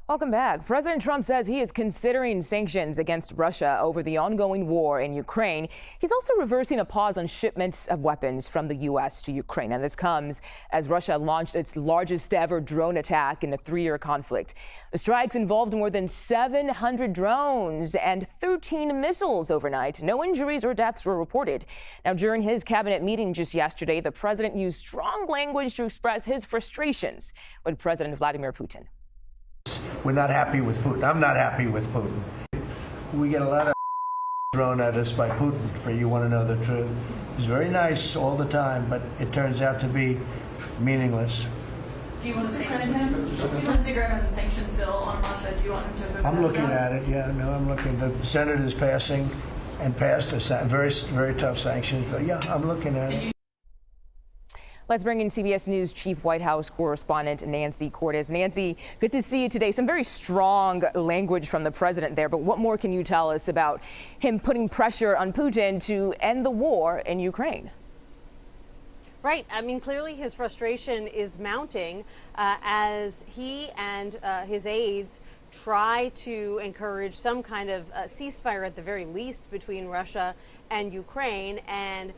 Welcome back. President Trump says he is considering sanctions against Russia over the ongoing war in Ukraine. He's also reversing a pause on shipments of weapons from the U.S. to Ukraine. And this comes as Russia launched its largest ever drone attack in a 3-year conflict. The strikes involved more than 700 drones and 13 missiles overnight. No injuries or deaths were reported. Now, during his cabinet meeting just yesterday, the president used strong language to express his frustrations with President Vladimir Putin. We're not happy with Putin. I'm not happy with Putin. We get a lot of thrown at us by Putin, for you want to know the truth. He's very nice all the time, but it turns out to be meaningless. Do you want to suspend him? Lindsey Graham has a sanctions bill on Russia. Do you want him to vote? I'm looking at it, yeah. No, I'm looking. The Senate is passing and passed a very, very tough sanctions, but yeah, I'm looking at it. Let's bring in CBS News Chief White House correspondent Nancy Cordes. Nancy, good to see you today. Some very strong language from the president there, but what more can you tell us about him putting pressure on Putin to end the war in Ukraine? Right. I mean, clearly his frustration is mounting as he and his aides try to encourage some kind of ceasefire at the very least between Russia and Ukraine. And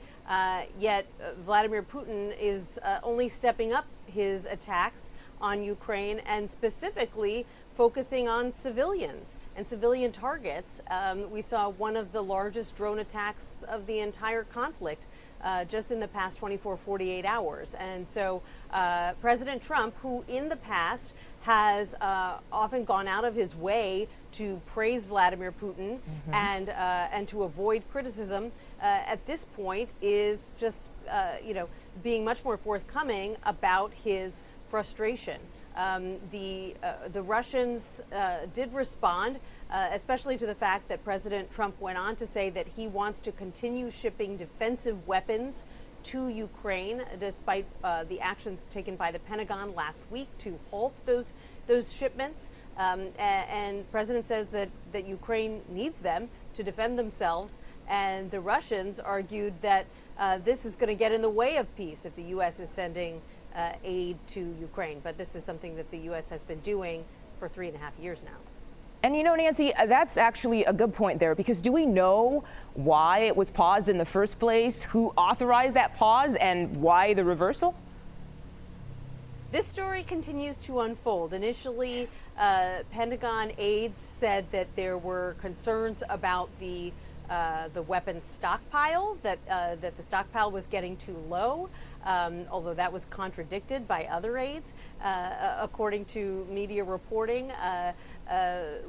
yet Vladimir Putin is only stepping up his attacks on Ukraine and specifically focusing on civilians and civilian targets. We saw one of the largest drone attacks of the entire conflict just in the past 48 hours. And so President Trump, who in the past has often gone out of his way to praise Vladimir Putin and to avoid criticism, at this point is just being much more forthcoming about his frustration. The Russians did respond, especially to the fact that President Trump went on to say that he wants to continue shipping defensive weapons to Ukraine, despite the actions taken by the Pentagon last week to halt those shipments. And President says that Ukraine needs them to defend themselves. And the Russians argued that this is going to get in the way of peace if the U.S. is sending aid to Ukraine. But this is something that the U.S. has been doing for 3.5 years now. And you know, Nancy, that's actually a good point there, because do we know why it was paused in the first place? Who authorized that pause and why the reversal? This story continues to unfold. Initially, Pentagon aides said that there were concerns about the weapons stockpile, that the stockpile was getting too low, although that was contradicted by other aides. According to media reporting,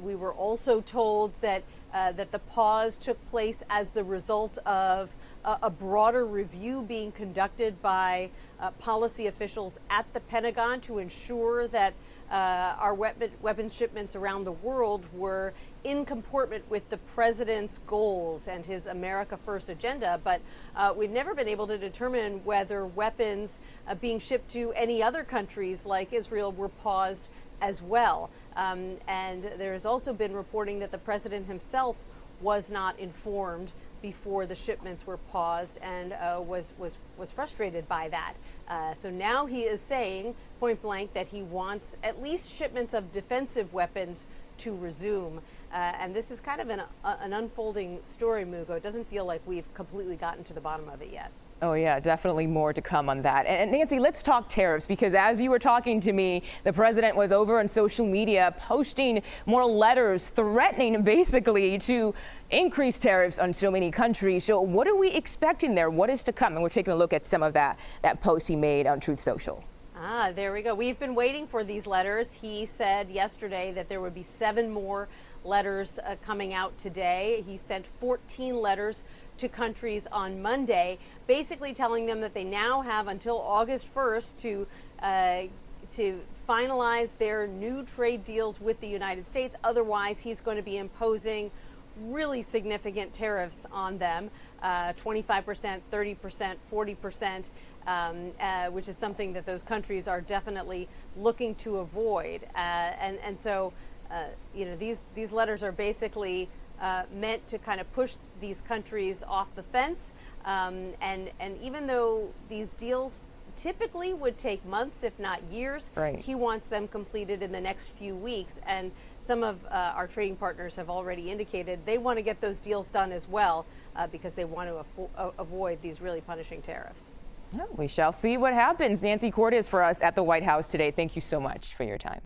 we were also told that the pause took place as the result of a broader review being conducted by policy officials at the Pentagon to ensure that our weapons shipments around the world were in comportment with the president's goals and his America First agenda. But we've never been able to determine whether weapons being shipped to any other countries like Israel were paused as well. And there has also been reporting that the president himself was not informed before the shipments were paused and was frustrated by that. So now he is saying point blank that he wants at least shipments of defensive weapons to resume. And this is kind of an unfolding story, Mugo. It doesn't feel like we've completely gotten to the bottom of it yet. Oh, yeah, definitely more to come on that. And Nancy, let's talk tariffs, because as you were talking to me, the president was over on social media posting more letters threatening basically to increase tariffs on so many countries. So what are we expecting there? What is to come? And we're taking a look at some of that post he made on Truth Social. There we go. We've been waiting for these letters. He said yesterday that there would be 7 more letters coming out today. He sent 14 letters to countries on Monday, basically telling them that they now have until August 1st to finalize their new trade deals with the United States. Otherwise, he's going to be imposing really significant tariffs on them, 25%, 30%, 40%, which is something that those countries are definitely looking to avoid. And so, these letters are basically meant to kind of push these countries off the fence. And even though these deals typically would take months, if not years. Right. He wants them completed in the next few weeks, and some of our trading partners have already indicated they want to get those deals done as well because they want to avoid these really punishing tariffs. Yeah, we shall see what happens. Nancy Cordes for us at the White House today. Thank you so much for your time.